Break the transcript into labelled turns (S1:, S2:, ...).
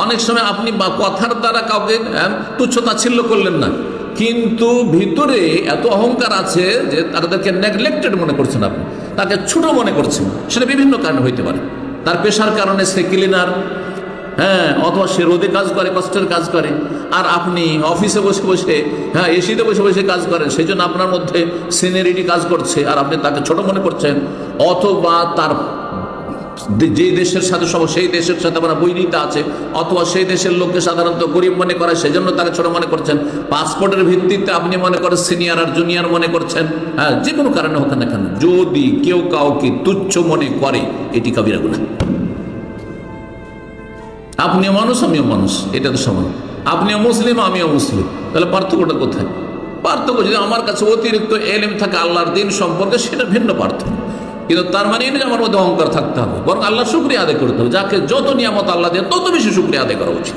S1: অনেক সময় আপনি কথার দ্বারা কাউকে তুচ্ছ তাচ্ছিল্য করলেন না, কিন্তু ভিতরে এত অহংকার আছে যে তাদেরকে নেগলেক্টেড মনে করছেন, আপনি তাকে ছোট মনে করছেন। সেটা বিভিন্ন কারণে হইতে পারে। তার পেশার কারণে সে ক্লিনার, অথবা সে রোদে কাজ করে, কষ্টের কাজ করে, আর আপনি অফিসে বসে বসে এসিতে বসে বসে কাজ করেন, সেই জন্য আপনার মধ্যে সিনিয়রিটি কাজ করছে আর আপনি তাকে ছোট মনে করছেন। অথবা তার যে দেশের সাথে সব সেই দেশের সাথে আমরা বৈরিতা আছে, অথবা সেই দেশের লোককে সাধারণত গরিব মনে করে, সেই জন্য তাকে ছোট মনে করছেন। পাসপোর্টের ভিত্তিতে আপনি মনে করেন সিনিয়র আর জুনিয়র মনে করছেন। যে কোনো কারণে হোক না কেন, যদি কেউ কাউকে তুচ্ছ মনে করে, এটি কবিরা গুনাহ। আপনিও মানুষ আমিও মানুষ, এটা তো সমান। আপনিও মুসলিম আমিও মুসলিম, তাহলে পার্থক্যটা কোথায়? পার্থক্য যদি আমার কাছে অতিরিক্ত এলেম থাকে আল্লাহর দিন সম্পর্কে, সেটা ভিন্ন পার্থক্য। কিন্তু তার মানে এই যে আমার মধ্যে অহংকার থাকতে হবে, বরং আল্লাহ শুকরিয়া আদায় করতে হবে। যাকে যত নিয়ামত আল্লাহ দেন তত বেশি শুকরিয়া আদায় করা উচিত।